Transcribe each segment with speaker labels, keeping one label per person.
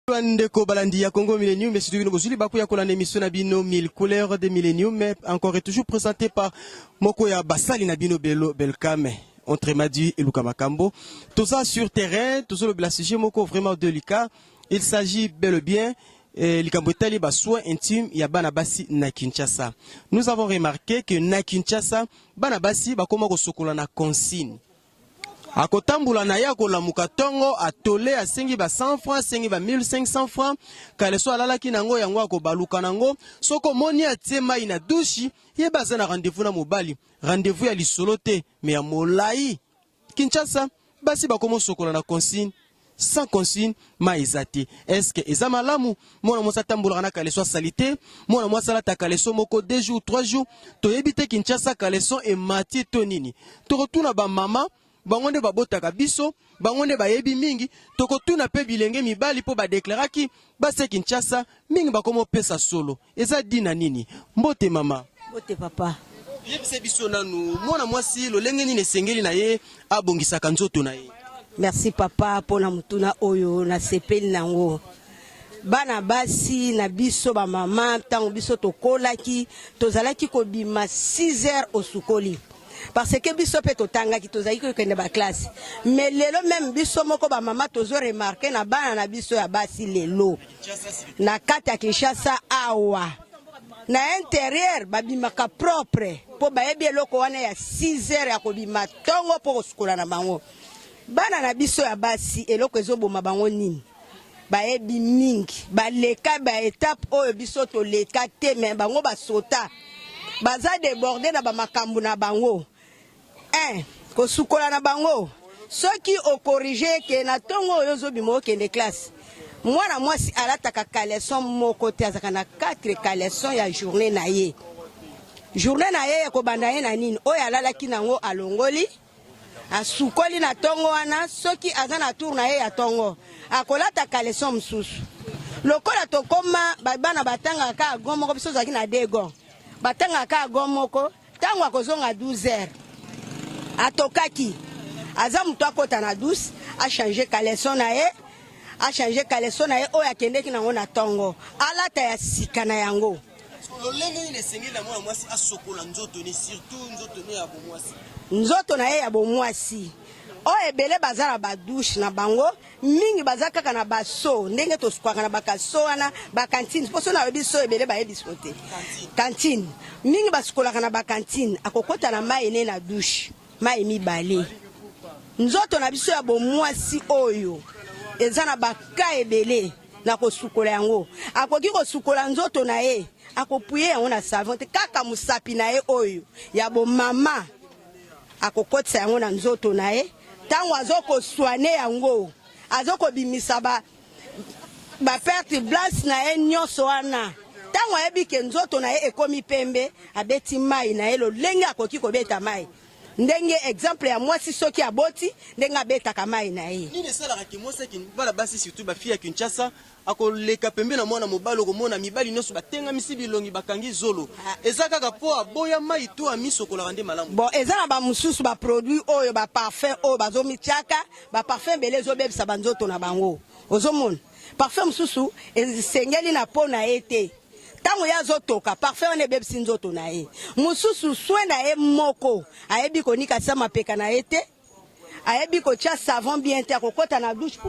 Speaker 1: Ndeko balandi ya Congo Millennium, mais surtout nous aussi baku ya kolanda émission na bino 1000 couleurs de Millennium, mais encore et toujours présenté par Mokoya Basali na bino Belo Belkame entre Madi et Luka Makambo. Tout ça sur terrain, tout ça le sujet Moko vraiment délicat. Il s'agit bel et bien Likambotali ba soins intimes ya bana basi na Kinshasa. Nous avons remarqué que na Kinshasa bana basi ba koma ko sokola na consigne. Akotambula na ya ko la mukatongo atole asengi ba 100 francs asengi ba 1500 francs kaleso alala kinango yango akobaluka nango soko moni atie mai na douche ye baza na rendez-vous na mobali rendez-vous ya lisolote mais ya molai Kinshasa basi bakomo sokola na consigne sans consigne maizati est-ce que eza malamu mona mosa tambula na kaleso salité mona mosa la kaleso moko 2 jours 3 jours to yebite Kinshasa kaleso e mati tonini to retourna ba mama bangonde babotaka biso bangonde bayebi mingi tokotuna pe bilenge mibali po ba deklaraki base Kinshasa mingi bakomo pesa solo eza dina nini mbote mama
Speaker 2: mbote papa
Speaker 1: yebise biso nanu mwana mwasi lolenge nini sengeli na ye abongisaka nzoto na ye.
Speaker 2: Merci papa pona mutuna oyo na sepeli nango bana basi na biso ba mama tango biso tokolaki tozalaki kobima 6h au sukoli. Parce que biso pe totanga ki tozali ko kende ba classe mais lelo même biso moko ba mama tozo remarquer na bana na biso ya basi lelo na kata ya Kinshasa awa na intérieur babimaka propre po bayebi eloko wana ya 6h ya kobima tongo po kosukola na bango bana na biso ya basi eloko ezoboma bango nini bayebi mingi baleka ba étape oyo biso to leka te mais bango basota baza débordé na ba makambu na bango ko sukola na bango soki o corriger ke na tongo yozo bimo kende classe mwana mwasi alataka caleçon moko te azaka na 4 caleçon ya journée na ye ko banda ye na nini oyo alalaki nango alongoli asukoli na tongo wana soki aza na tour na ye ya tongo akolata caleçon msusu lokola tokoma bana batanga ka gomoko biso zaki na dego batanga ka gomoko tango akozonga 12h atokaki aza mutu akota na douce a changer caleçon na ye oyo akendeki nango na tongo alata ya sika na yango
Speaker 1: lolenge ni sengi na mwana mwasi asokola nzoto ni surtout nzoto ni ya bomwasi
Speaker 2: nzoto na ye ya bomwasi oyo ebele baza na ba douche na bango mingi baza kaka na baso ndenge tosukwaka na bakaso wana bakantine poso na biso ebele bayebi sote kantine mingi basukolaka na bakantine akokota na mai ene na douche mai mibale nzoto na biso ya bomwasi oyo eza na baka ebele na kosukola yango akoki kosukola nzoto na ye akopuye yango na savon te kaka musapi na ye oyo ya bomama akokotisa yango na nzoto na ye tango azoko soigner yango azoko bimisa ba perte blanche na ye nyonso wana tango ayebi ke nzoto na ye ekomi pembe abeti mai na ye lolenge akoki kobeta mai ndenge exemple ya mwasi soki aboti ndenge abetaka mai na ye
Speaker 1: nini esalaka ke mwasi bana basi surtout bafille ya Kinshasa akoleka pembe na mwana mobali komona mibali nyonso batenga misi bilongi bakangi zolo eza kaka po aboya mai to amisokola nde malamu
Speaker 2: bon eza na ba mususu ba produit oyo ba parfum oyo bazomitiaka ba parfum bele zobebisa banzoto na bango ozomona parfum mususu esengeli na po na ete tango ya zotoka parfum ne bebisi nzoto na ye mususu soin na ye moko ayebi konika sa mapeka na ete ayebi ko tia savon bien te akokota na douche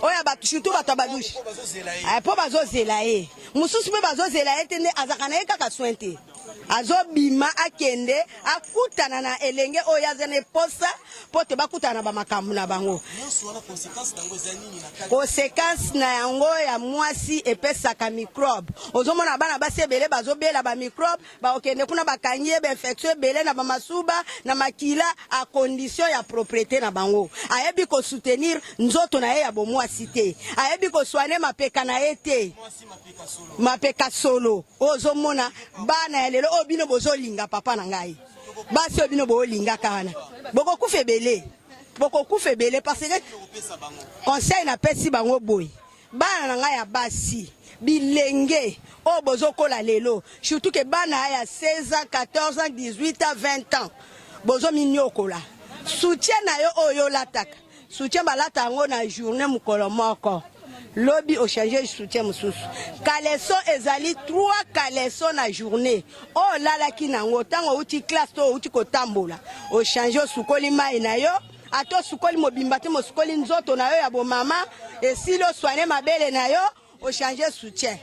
Speaker 2: oya ba surtout bato ba douche po bazozela ye mususu pe bazozela ye te ne azaka na ye kaka soin te azobima akende akutana na elenge oyo azane posa po te bakutana na ba makambu na bango conséquence na yango ya mwasi epesaka microbe ozomona bana basi ebele bazobela ba microbe baokende kuna bakangi ba infection ebele na ba masuba na makila a condition ya propriété na bango ayebi ko soutenir nzoto na ye ya bomwasi te ayebi ko soigner mapeka na ye te mapeka solo ozomona bana ya lelo obino bozolinga papa na ngai basi obino bolinga kana boko kufebele parce que conseil na pesi bango boy bana na ngai ya basi bilenge o bozokola lelo surtout que bana ya 16 ans 14 ans 18 ans 20 ans bozo minyokola soutien na yo oyo lataka soutien balata yango na journée mukolo moko lobi au changer soutien mususu caleçon ezali 3 caleçon na journée oh lala kinango tango uti classe to uti kotambola au changer sukoli mai na yo ato sukoli mobimba te mo sukoli nzoto na yo ya bo mama et si lo soigner mabele na yo au changer soutien.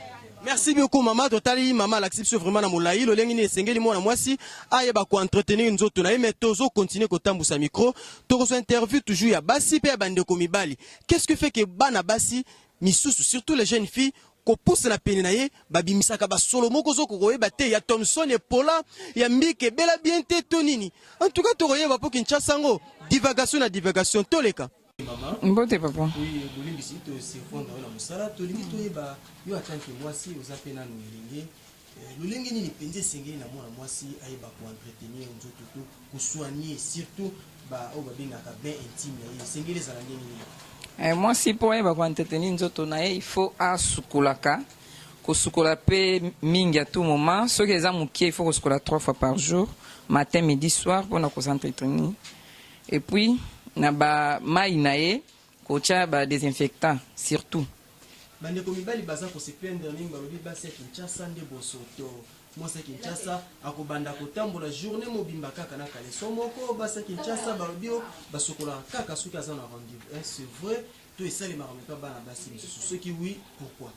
Speaker 1: Merci beaucoup maman totali maman l'acception vraiment na molai lo lengi ni sengeli mona mwasi ayeba ko entretenir nzoto na mais tozo continuer ko tambusa micro to ko interview toujours ya basi pe ya bandeko mibali. Qu'est-ce que fait que bana basi misusu surtout les jeunes filles ko pousse na pene na ye babimisaka ba solo moko zo ko koyeba te ya Thompson et Paula ya Mbike bela bien te tonini en tout cas to koyeba po Kinshasa ngo divagation toleka.
Speaker 3: Mbote papa.
Speaker 1: Oui, bolingi si to se fonda na musala to lingi to yeba yo atanke mwasi ozape na nolenge. Lolenge ni penze sengeli na mwana mwasi ayeba ko entretenir nzoto to ko soigner surtout ba o babinga ka bien intime ya sengeli za ngeni.
Speaker 3: Mwasi po ayeba ko entretenir nzoto na ye il faut asukulaka. Ko sukola pe mingi à tout moment, ce que les amuki il faut ko sukola 3 fois par jour, matin, midi, soir pour na ko s'entretenir. Et puis na ba mai nae ko tia ba désinfectant surtout.
Speaker 1: Bande ko mibali baza ko se plaindre ningi ba lobi basi Kinshasa nde bosoto. Moi c'est Kinshasa akobanda ko tambola journée mobimba kaka na caleçon moko basi Kinshasa ba lobi basokola kaka suka za na rendez-vous. C'est vrai, tout ça les marame pas bana basi ce qui oui pourquoi?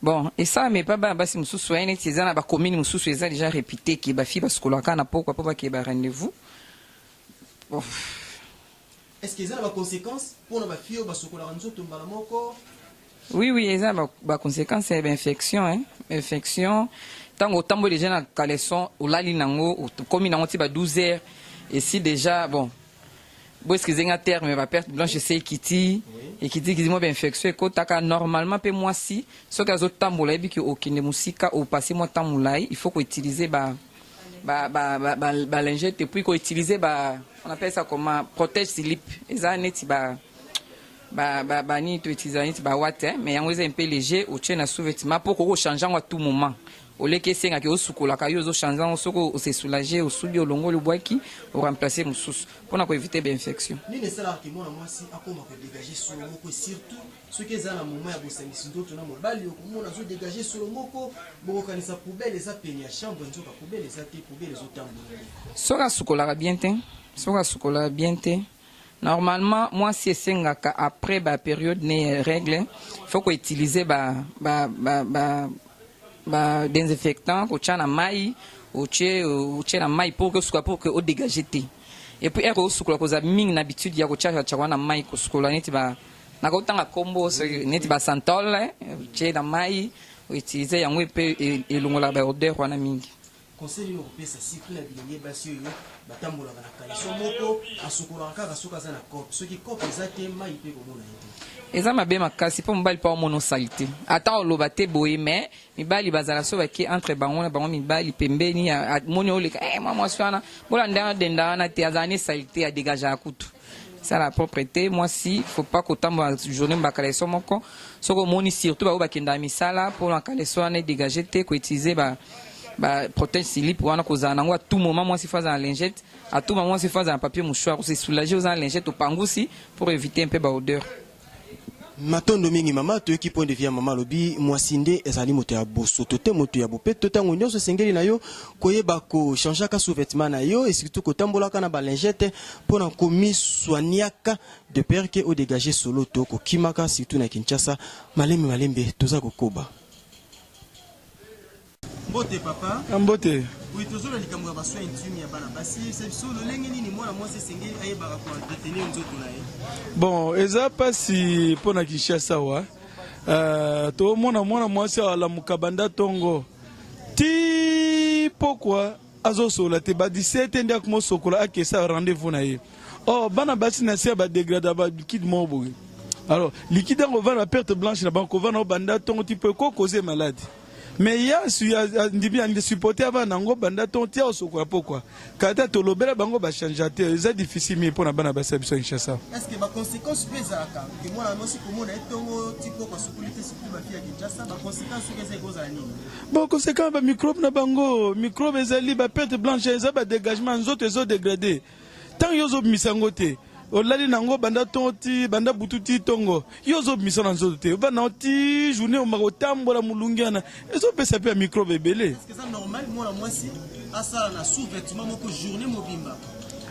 Speaker 3: Bon, et ça mais pas bana basi mususu ene tizana ba commune mususu eza déjà répété ki ba fi basokola kana pourquoi pas ki ba rendez-vous. Bon.
Speaker 1: Est-ce qu'il y a des conséquences pour nos filles ou
Speaker 3: oui, il y a des conséquences, c'est l'infection. Hein? Infection. Tant que tambo déjà dans caleçon, ou la linango, comme il y a 12 heures, et si déjà, bon, est-ce que c'est un terme, mais va perdre blanche, c'est Kitty, et Kitty qui dit moi, infection, et que normalement, peu moi si, ce que les autres tambo là, et que aucune musique, ou passer moi tambo là, il faut qu'on utilise lingette, et puis qu'on utilise on appelle ça comment protège slip et ça net ni to utiliser ni ba water mais yango est un peu léger au tient na sous-vêtement pour qu'on change à tout moment au lieu que c'est que au sukola ka yo zo changer au soko se soulager au subi au longo le bois qui pour remplacer mususu pour éviter l'infection
Speaker 1: ni ne sala ki mona mwasi akoma ko dégager solo moko surtout ce que za na moment ya bosangisi ndoto na mobali okomona zo dégager solo moko boko kanisa poubelle za peni ya chambre nzoka poubelle za te poubelle zo tambola
Speaker 3: soka sukola bien te soka sukola bien te normalement moi si sengaka après ba période ne règle faut qu'on utiliser désinfectant ko tchana mai o tchana mai pour que au dégager te et puis ero sukola ko za ming na habitude ya ko tchana mai ko sukola neti ba na ko tanga combo neti ba santol tchana mai o utiliser yango pe elongola ba odeur wana mingi
Speaker 1: conseil yo pesa cycle na bilenge basi yo batambola na caleçon moko asukola kaka suka za na cop ce qui cop ezate mai pe ko mona yete
Speaker 3: eza mabe makasi po mobali pa mono salité ata oloba te boye mais mibali bazala so baki entre bango na bango mibali pembeni moni oleka moi swana bola ndana denda na te azani salité a dégager akutu ça la propreté moi si faut pas que tambo journée ba caleçon moko soko moni surtout ba bakenda misala pour la caleçon na dégager te ko utiliser protège slip wana kozana nango à tout moment moi si faza en lingette à tout moment si faza en papier mouchoir c'est soulager aux en lingette au pangoussi pour éviter un peu ba odeur.
Speaker 1: Matondo mingi mama to ki point de vue mama lobi mwasinde ezali moto ya boso tote moto ya bope to tango nyonso sengeli na yo koyeba ko changer ka sous-vêtement na yo et surtout ko tambola kana ba lingette pour na komi soigniaka de peur que au dégager solo to ko kimaka surtout na Kinshasa malembe toza kokoba. Mbote papa.
Speaker 4: Mbote.
Speaker 1: Oui, toujours le likambo ba soin intime ya bana basi, c'est sur le lengi nini mwana mwasi sengeli ayeba ko entretenir nzoto na ye.
Speaker 4: Bon, eza pasi pona Kinshasa wa. To mona mwasi ala mukabanda tongo. Ti pourquoi azo sola te ba 17 ndia ko sokola akesa rendez-vous na ye. Oh, bana basi na se ba dégrada ba liquide mobo. Alors, liquide on va la perte blanche na banko va na banda tongo ti peut causer maladie. Mais il y a des supporters avant nango banda ton tia osoko pourquoi kata to lobela bango ba changer c'est difficile mais pour na bana ba sabisa Kinshasa.
Speaker 1: Est-ce que ba conséquences pesa ka que moi na mosi komona etongo tipo ko sécurité surtout ba fia Kinshasa ba conséquences que c'est goza nini?
Speaker 4: Bon conséquence ba microbe na bango microbe ezali ba perte blanche ezali ba dégagement nzoto ezo dégradé tant yozo misango te olali nango banda tonti banda bututi tongo yo zo bimisa na nzoto te ba na ti journée omako tambola mulungiana ezo pesa pe microbe ebele.
Speaker 1: Est-ce que c'est normal moi mwasi asala na sous-vêtement moko journée mobimba?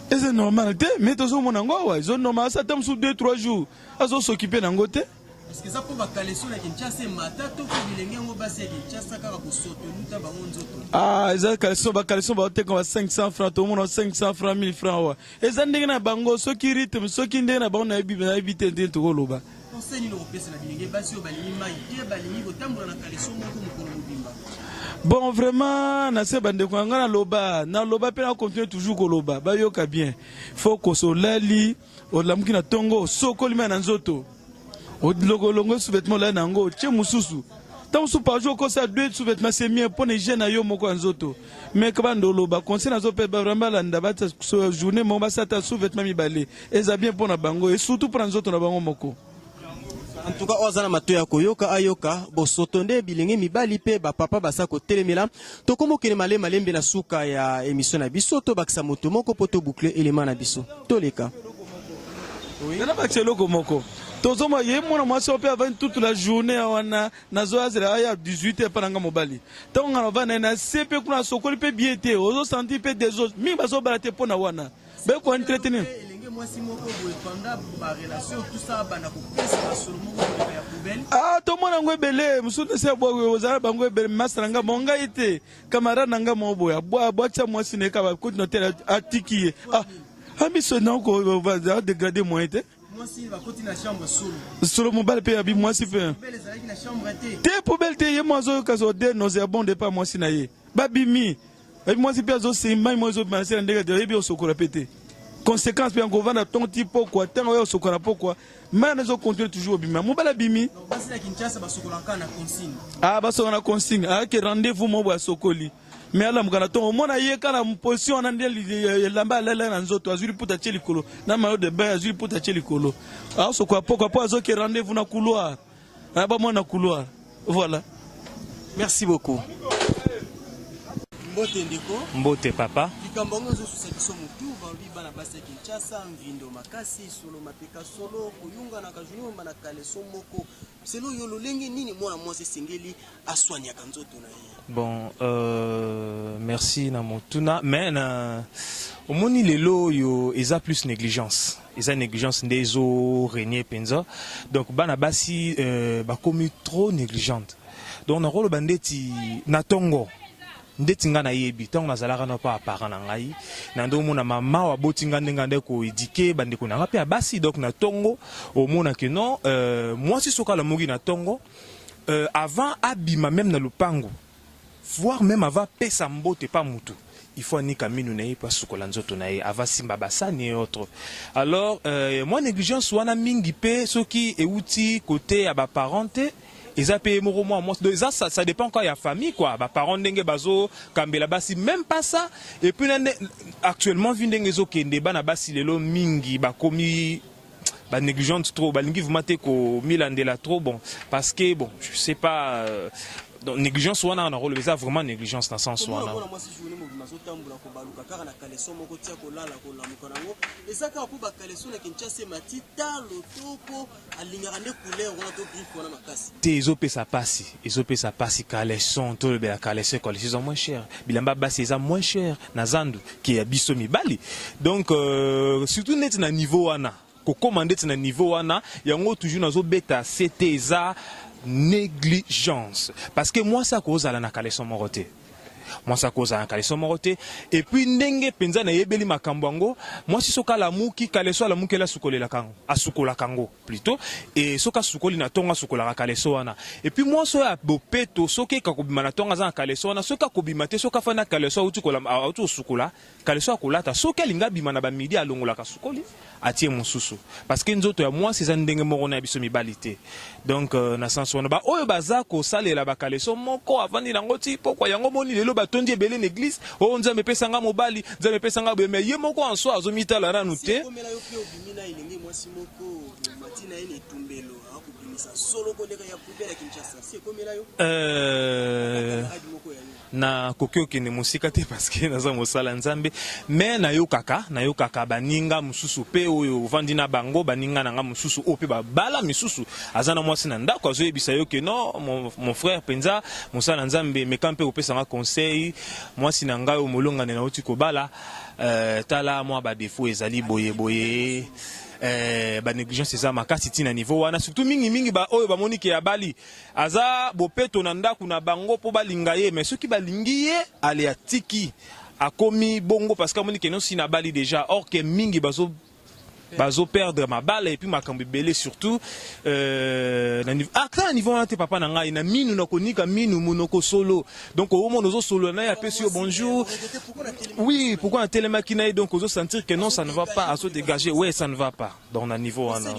Speaker 4: Et c'est normal te mais tozo mona ngo wa zo normal ça tam sous 2-3 jours azo s'occuper nango te.
Speaker 1: Est-ce que ça peut ba kaleso na Kinshasa mata to ko bilenge ngo basi ya Kinshasa kaka ko soto luta bango nzoto?
Speaker 4: Ah eza kaleso ba te ko 500 francs to mona 500 francs 1000 francs wa eza ndenge na bango soki rythme soki ndenge na bango na ebite ndenge to koloba.
Speaker 1: Conseil ni no pesa na bilenge basi o balingi mai te balingi ko tambola na kaleso moko mukolo mobimba.
Speaker 4: Bon vraiment na se bande ko ngana loba pe na continuer toujours ko loba ba yoka bien faut ko solali o lamuki na tongo sokoli ma na nzoto o longo sous-vêtement là nango tche mususu tant sous par jour ko ça 2 sous-vêtements c'est mieux pour les jeunes yo moko nzoto mais ka bando loba conseil na zo pe ba vraiment la ndaba ta journée mo ba ça ta sous-vêtements mi balé et ça bien pour na bango et surtout pour nzoto na bango moko.
Speaker 1: En tout cas ozana matoya koyoka ayoka bosotonde bilenge mibali pe ba papa basako telemela tokomo kene male malembe na suka ya émission na biso to bakisa moto moko poto boucler élément na biso toleka.
Speaker 4: Oui. Na ba chelo ko moko. Tozoma ye mona mwasi ope avant toute la journée wana nazo azela aya 18h pananga mobali. Tonga na vana na sepe kuna sokoli pe biete ozo senti pe des autres mi bazo balate pona wana. Be ko entretenir. Ah, tout le monde a belé, monsieur ne sait pas où vous avez bango belé, mastranga monga ite, camarade nanga mobo ya bois moi sine kaba kout noter atiki. Ah, ami sonant ko va dégrader moi ite. Moi si va continuer la chambre solo. Solo mobile pe abi moi si pe. Te poubelle te ye moi zo kaso de nos bon de pas moi sinaye. Babimi. Et moi si pe zo c'est moi zo manser ndega de bi o sokora pété. Conséquence bien qu'on va dans ton type pourquoi tant on se connaît pourquoi mais nous continuons toujours au bima mon bala bimi ah bah on a consigne ah que rendez-vous mon bois sokoli mais ala mukana to mon aye kana position na ndeli lamba lala na nzoto azuri puta cheli kolo na mayo de bain azuri puta cheli kolo ah sokwa pourquoi azo que rendez-vous na couloir ah bah moi na couloir voilà.
Speaker 1: Merci beaucoup. Mbote ndeko
Speaker 5: mbote papa
Speaker 1: likambongo zo susakiso mutu bali bana base Kinshasa mvindo makasi solo mapeka solo kuyunga na kajunyo bana kaleso moko selo yolo lenge nini mwana mwase singeli aswanya kanzoto na ye.
Speaker 5: Bon merci na motuna mais na omoni lelo yo eza plus négligence eza négligence ndezo régner penza donc bana basi bakomi trop négligente donc na rolo bandeti na tongo ndetinga na yebi tant nazalaka na pa parent na ngai na ndo mona mama wa botinga ndenga ndeko éduquer bandeko na pe basi donc na tongo au mona que non moi si soka la mogi na tongo avant abima même na lupango voire même avant pesa mbote pas mutu il faut ni kaminu na pas sukola nzoto na ye avant simba basani et autres alors moi négligence wana mingi pe soki euti côté ya ba parenté. Ils ont payé moi ça dépend encore de la famille quoi bah parents ndenge bazo kambela basi même pas ça et puis actuellement vindenge zo kende bana basi lelo mingi ba komi ba négligente trop ba lingi vous maté ko milandela trop bon parce que bon je sais pas donc négligence wana on a relevé ça vraiment négligence dans sens wana ils ça passe caleçon tout le bien caleçon ils sont moins cher bilamba basi ils sont moins cher na zandu qui abiso mibali donc surtout net na niveau wana ko commander na niveau wana yango toujours nazo beta c'était ça négligence parce que moi ça cause à la caleçon moroté moi ça cause à la caleçon moroté et puis ndenge penza na yebeli makambwango moi si soka la muki caleçon la muki la sukole la kango asukola kango plutôt et soka sukoli na tonga sukola la caleçon wana et puis moi so ya bopeto soke ka kobima na tonga za caleçon wana soka kobima te soka fana caleçon uti kola auto sukola caleçon akolata soka linga bima na ba midi alongola ka sukoli atie mususu parce que nzoto ya moi c'est ndenge moko na biso mibalité donc na sens wana ba oyo bazako salela ba caleçon moko avandi nango ti pourquoi yango moni lelo batondi ebele l'église o nzambe pesanga mobali nzambe pesanga beme ye moko en soi azomitala ranu te na koki okende mosika te parce que naza mosala nzambe mais nayokaka baninga mosusu pe oyo ovandi na bango baninga nanga mosusu oyo pe babala misusu aza na mwasi na ndako azoyebisa yo ke non mon frère penza mosala nzambe meka mpe opesanga conseil mwasi na ngai oyo molongane nauti kobala tala mwa badefo ezali boye ba négligence eza makasi tina niveau wana surtout mingi ba oyo bamoni ke ya bali aza bopeto na ndako na bango po balinga ye mais soki balingi ye ale atiki akomi bongo parce que amoni ke non si na bali déjà or que mingi bazo perdre ma balle et puis makambi belé surtout na niveau wana te papa na ngai na minu na konika minu monoko solo donc au moment ozo solo na ya pesi yo bonjour oui pourquoi un télémaki na donc ozo sentir que non ça ne va pas à se dégager ouais ça ne va pas dans na niveau wana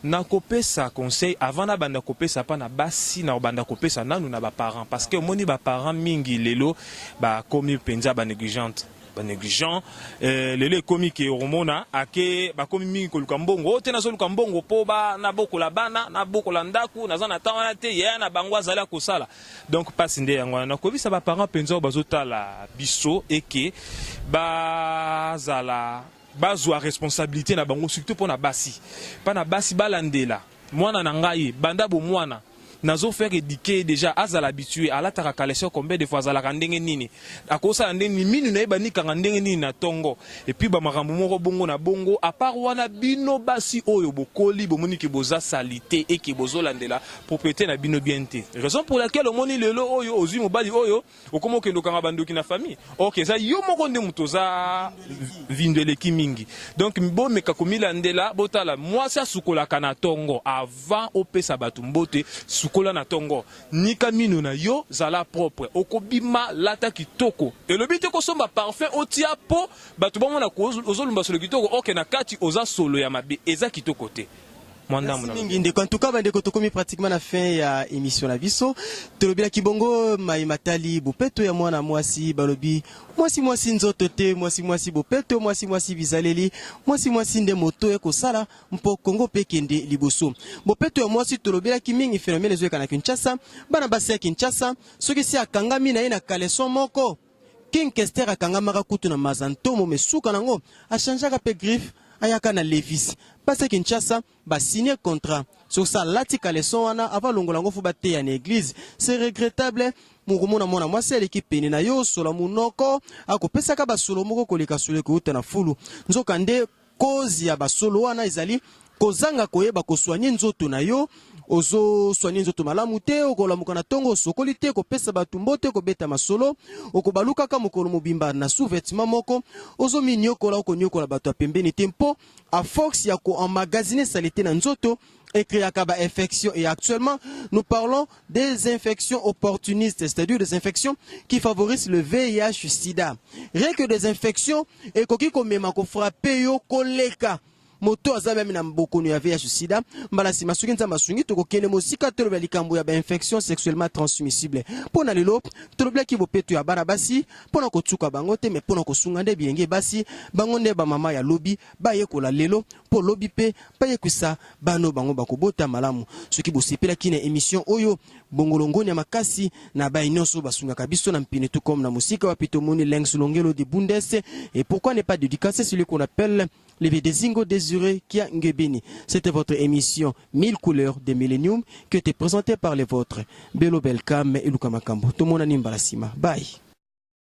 Speaker 5: na kopesa conseil avant na banda kopesa pa na basi na banda kopesa nanu na ba parents parce que moni ba parents mingi lelo ba komi penza ba négligente négligent lele komi ke romona ake ba komi mingi ko lukambongo te na zo lukambongo po ba na bokola bana na bokola ndaku na za na tawana te ya na bangwa zala ko sala donc pas nde yango na ko bisa ba parents penza bazotala biso eke ba zala bazwa responsabilité na bango surtout pour na basi pa na basi balandela mwana na ngai banda bo mwana nazo faire éduquer déjà azala habitué à la tarakaleso combien de fois azala kandenge nini akosa ndenge minu na ebani kanga ndenge nini na tongo et puis ba makambo moko bongo na bongo à part wana bino basi oyo bokoli bomoni ki boza salité et ki bozolandela propriété na bino bienté raison pour laquelle omoni lelo oyo ozwi mobali oyo okomo kendo kanga bandoki na famille OK ça yo moko nde mutoza vindele ki mingi donc bo meka komilandela botala moi ça sukola kana tongo avant opesa batumbote kola na tongo nika minu na yo zala propre okobima lata kitoko elobi te ko somba parfum otia po batu bango na ozolumba solo kitoko OK na kati oza solo ya mabe eza kitoko te mwanda mona
Speaker 1: nginde en tout cas bande ko tokomi pratiquement na fin ya émission na biso tolobila kibongo mai matali bopeto ya mwana mwasi balobi mwasi nzoto te mwasi bopeto mwasi bizaleli mwasi nde moto e kosala mpo Kongo pe kende liboso bopeto ya mwasi tolobila kimingi phénomène zo kana Kinshasa bana basi ya Kinshasa soki si akangami na ina kaleson moko King Kester akangama kutu na mazantomo mesuka nango a changaka pe griffe ayaka na Levis parce Kinshasa ba signer contrat sur ça lati kaleson wana avant longolango fu bate ya église c'est regrettable mungumuna mona mwasi l'équipe peni na yo sola munoko akopesa ka basolo moko koleka solo ko uta na fulu nzoka nde cause ya basolo wana ezali kozanga koyeba koswanye nzoto na yo ozo soigner nzoto malamu te okolamuka na tongo sokoli te kopesa batu mbote kobeta masolo okobaluka ka mokolo mobimba na sous-vêtement moko ozo minyokola okonyokola batu pembeni tempo à force ya ko emmagasiner saleté na nzoto et créer ba infection et actuellement nous parlons des infections opportunistes c'est-à-dire des infections qui favorisent le VIH sida rien que des infections et koki komema ko frapper yo koleka moto aza même na mbokonu ya VIH sida mbala si masuki nza masungi to kokene mosika to ba likambo ya ba infection sexuellement transmissible pona lelo to lobla ki bopeto ya bana basi pona ko tsuka bango te mais pona ko sunga nde bienge basi bango nde ba mama ya lobi ba yekola lelo po lobi pe ba yekusa bano bango bakobota malamu soki bosepela kine émission oyo bongolongoni ya makasi na ba inyoso basunga kabiso na mpine tout comme na musika wa pitomoni lengs longelo de bundes et pourquoi ne pas dédicacer celui qu'on appelle les Védézingo désirés qui a ngebeni. C'était votre émission 1000 couleurs de Millennium qui était présentée par les vôtres Bello Belkam et Luka Makambo. Tout le monde a nimbalasima. Bye.